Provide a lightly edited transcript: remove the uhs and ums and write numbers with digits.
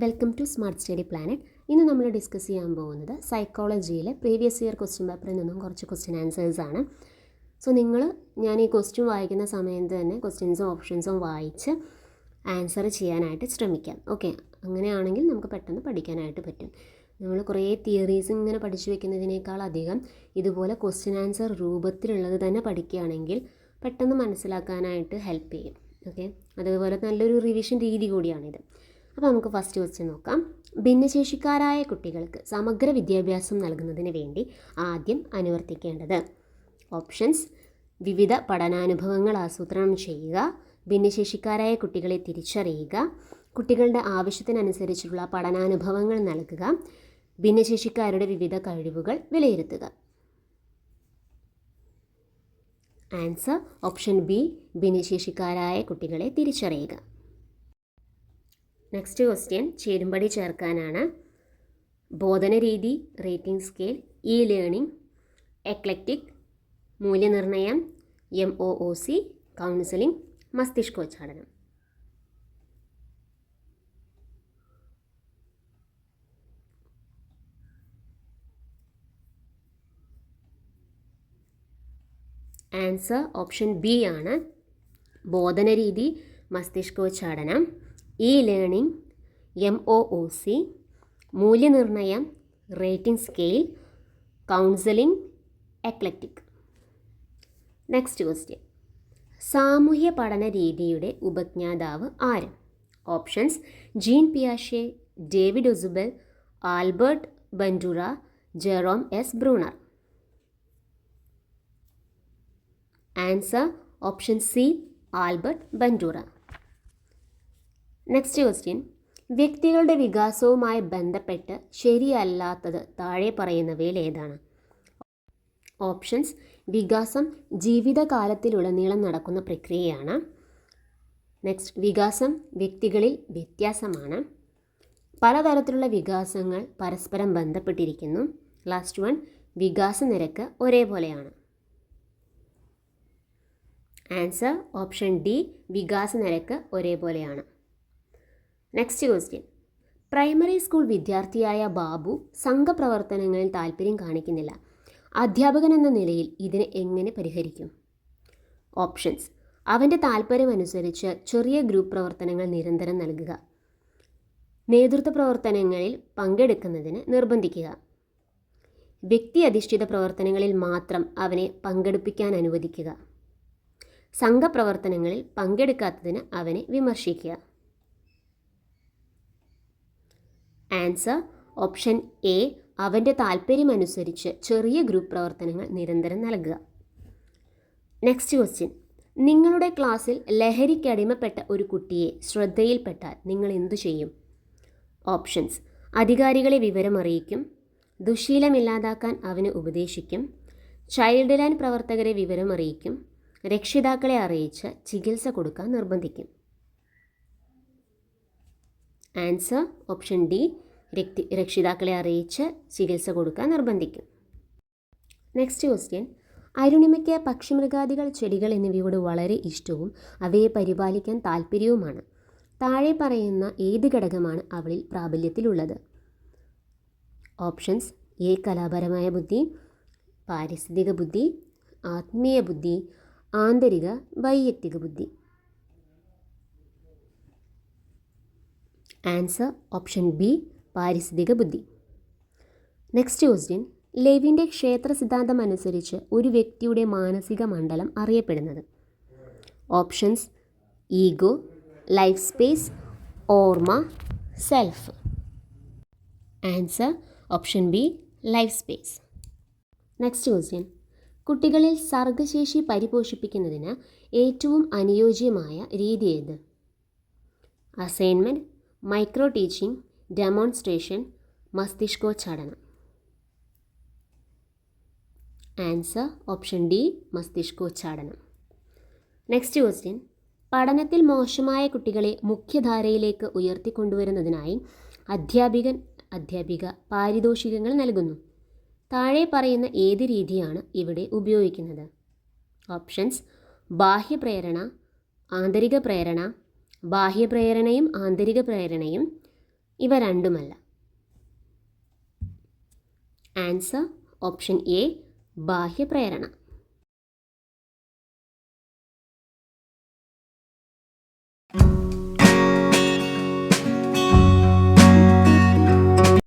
Welcome to smart study planet. ഇന്ന് നമ്മൾ discuss ചെയ്യാൻ പോകുന്നത് സൈക്കോളജിയിലെ പ്രീവിയസ് ഇയർ ക്വസ്റ്റ്യൻ പേപ്പറിൽ നിന്നും കുറച്ച് ക്വസ്റ്റ്യൻ ആൻസേഴ്സാണ്. സോ ഞാൻ ഈ ക്വസ്റ്റ്യൻ വായിക്കുന്ന സമയത്ത് തന്നെ ക്വസ്റ്റ്യൻസും ഓപ്ഷൻസും വായിച്ച് ആൻസർ ചെയ്യാനായിട്ട് ശ്രമിക്കാം. ഓക്കെ, അങ്ങനെയാണെങ്കിൽ നമുക്ക് പെട്ടെന്ന് പഠിക്കാനായിട്ട് പറ്റും. നമ്മൾ കുറേ തിയറീസ് ഇങ്ങനെ പഠിച്ചു വെക്കുന്നതിനേക്കാൾ അധികം ഇതുപോലെ ക്വസ്റ്റ്യൻ ആൻസർ രൂപത്തിലുള്ളത് തന്നെ പഠിക്കുകയാണെങ്കിൽ പെട്ടെന്ന് മനസ്സിലാക്കാനായിട്ട് ഹെൽപ്പ് ചെയ്യും. ഓക്കെ, അതുപോലെ നല്ലൊരു റിവിഷൻ രീതി കൂടിയാണിത്. അപ്പോൾ നമുക്ക് ഫസ്റ്റ് ക്വസ്റ്റ്യൻ നോക്കാം. ഭിന്നശേഷിക്കാരായ കുട്ടികൾക്ക് സമഗ്ര വിദ്യാഭ്യാസം നൽകുന്നതിന് വേണ്ടി ആദ്യം അനുവർത്തിക്കേണ്ടത്. ഓപ്ഷൻസ്: വിവിധ പഠനാനുഭവങ്ങൾ ആസൂത്രണം ചെയ്യുക, ഭിന്നശേഷിക്കാരായ കുട്ടികളെ തിരിച്ചറിയുക, കുട്ടികളുടെ ആവശ്യത്തിനനുസരിച്ചുള്ള പഠനാനുഭവങ്ങൾ നൽകുക, ഭിന്നശേഷിക്കാരുടെ വിവിധ കഴിവുകൾ വിലയിരുത്തുക. ആൻസർ ഓപ്ഷൻ ബി, ഭിന്നശേഷിക്കാരായ കുട്ടികളെ തിരിച്ചറിയുക. നെക്സ്റ്റ് ക്വസ്റ്റ്യൻ ചേരുംപടി ചേർക്കാനാണ്. ബോധനരീതി, rating scale, E learning, eclectic, മൂല്യനിർണ്ണയം, MOOC, കൗൺസിലിംഗ്, മസ്തിഷ്കോച്ചാടനം. ആൻസർ ഓപ്ഷൻ ബി ആണ്. ബോധനരീതി, മസ്തിഷ്കോച്ചാടനം, ഇ ലേണിംഗ്, MOOC, മൂല്യനിർണ്ണയം, rating scale, counselling, eclectic. Next question: സാമൂഹ്യ പഠന രീതിയുടെ ഉപജ്ഞാതാവ് ആര്? ഓപ്ഷൻസ്: ജീൻ പിയാഷെ, David Ausubel, Albert Bandura, Jerome S Bruner. Answer option C, Albert Bandura. Next question: വ്യക്തികളുടെ വികാസവുമായി ബന്ധപ്പെട്ട് ശരിയല്ലാത്തത് താഴെ പറയുന്നവയിൽ ഏതാണ്? ഓപ്ഷൻസ്: വികാസം ജീവിതകാലത്തിലുടനീളം നടക്കുന്ന പ്രക്രിയയാണ്. നെക്സ്റ്റ്, വികാസം വ്യക്തികളിൽ വ്യത്യാസമാണ്. പലതരത്തിലുള്ള വികാസങ്ങൾ പരസ്പരം ബന്ധപ്പെട്ടിരിക്കുന്നു. ലാസ്റ്റ് വൺ, വികാസ നിരക്ക് ഒരേപോലെയാണ്. ആൻസർ ഓപ്ഷൻ ഡി, വികാസ നിരക്ക് ഒരേപോലെയാണ്. നെക്സ്റ്റ് ക്വസ്റ്റ്യൻ: പ്രൈമറി സ്കൂൾ വിദ്യാർത്ഥിയായ ബാബു സംഘപ്രവർത്തനങ്ങളിൽ താൽപ്പര്യം കാണിക്കുന്നില്ല. അധ്യാപകൻ എന്ന നിലയിൽ ഇതിനെ എങ്ങനെ പരിഹരിക്കും? ഓപ്ഷൻസ്: അവൻ്റെ താൽപ്പര്യമനുസരിച്ച് ചെറിയ ഗ്രൂപ്പ് പ്രവർത്തനങ്ങൾ നിരന്തരം നൽകുക, നേതൃത്വ പ്രവർത്തനങ്ങളിൽ പങ്കെടുക്കുന്നതിന് നിർബന്ധിക്കുക, വ്യക്തി അധിഷ്ഠിത പ്രവർത്തനങ്ങളിൽ മാത്രം അവനെ പങ്കെടുപ്പിക്കാൻ അനുവദിക്കുക, സംഘപ്രവർത്തനങ്ങളിൽ പങ്കെടുക്കാത്തതിന് അവനെ വിമർശിക്കുക. ആൻസർ ഓപ്ഷൻ എ, അവൻ്റെ താൽപ്പര്യമനുസരിച്ച് ചെറിയ ഗ്രൂപ്പ് പ്രവർത്തനങ്ങൾ നിരന്തരം നൽകുക. നെക്സ്റ്റ് ക്വസ്റ്റ്യൻ: നിങ്ങളുടെ ക്ലാസ്സിൽ ലഹരിക്കടിമപ്പെട്ട ഒരു കുട്ടിയെ ശ്രദ്ധയിൽപ്പെട്ടാൽ നിങ്ങൾ എന്തു ചെയ്യും? ഓപ്ഷൻസ്: അധികാരികളെ വിവരമറിയിക്കും, ദുശ്ശീലമില്ലാതാക്കാൻ അവന് ഉപദേശിക്കും, ചൈൽഡ് ലൈൻ പ്രവർത്തകരെ വിവരമറിയിക്കും, രക്ഷിതാക്കളെ അറിയിച്ച് ചികിത്സ കൊടുക്കാൻ നിർബന്ധിക്കും. ആൻസർ ഓപ്ഷൻ ഡി, രക്ഷിതാക്കളെ അറിയിച്ച് ചികിത്സ കൊടുക്കാൻ നിർബന്ധിക്കും. നെക്സ്റ്റ് ക്വസ്റ്റ്യൻ: അരുണിമയ്ക്ക് പക്ഷിമൃഗാദികൾ, ചെടികൾ എന്നിവയോട് വളരെ ഇഷ്ടവും അവയെ പരിപാലിക്കാൻ താല്പര്യവുമാണ്. താഴെ പറയുന്ന ഏത് ഘടകമാണ് അവളിൽ പ്രാബല്യത്തിലുള്ളത്? ഓപ്ഷൻസ്: എ, കലാപരമായ ബുദ്ധി, പാരിസ്ഥിതിക ബുദ്ധി, ആത്മീയ ബുദ്ധി, ആന്തരിക വൈയക്തിക ബുദ്ധി. ആൻസർ ഓപ്ഷൻ ബി, പാരിസ്ഥിതിക ബുദ്ധി. നെക്സ്റ്റ് ക്വസ്റ്റ്യൻ: ലെവിൻ്റെ ക്ഷേത്ര സിദ്ധാന്തം അനുസരിച്ച് ഒരു വ്യക്തിയുടെ മാനസിക മണ്ഡലം അറിയപ്പെടുന്നത്? ഓപ്ഷൻസ്: ഈഗോ, ലൈഫ് സ്പേസ്, ഓർമ്മ, self. Answer option B, life space. Next question: കുട്ടികളിൽ സർഗ്ഗശേഷി പരിപോഷിപ്പിക്കുന്നതിന് ഏറ്റവും അനുയോജ്യമായ രീതി ഏത്? അസൈൻമെൻറ്റ്, മൈക്രോ ടീച്ചിങ്, ഡെമോൺസ്ട്രേഷൻ, മസ്തിഷ്കോച്ചാടനം. ആൻസർ ഓപ്ഷൻ ഡി, മസ്തിഷ്കോച്ചാടനം. നെക്സ്റ്റ് ക്വസ്റ്റ്യൻ: പഠനത്തിൽ മോശമായ കുട്ടികളെ മുഖ്യധാരയിലേക്ക് ഉയർത്തിക്കൊണ്ടുവരുന്നതിനായി അധ്യാപിക പാരിതോഷികങ്ങൾ നൽകുന്നു. താഴെ പറയുന്ന ഏത് രീതിയാണ് ഇവിടെ ഉപയോഗിക്കുന്നത്? ഓപ്ഷൻസ്: ബാഹ്യപ്രേരണ, ആന്തരിക പ്രേരണ, ബാഹ്യപ്രേരണയും ആന്തരിക പ്രേരണയും, ഇവ രണ്ടുമല്ല. Answer option A ബാഹ്യപ്രേരണ.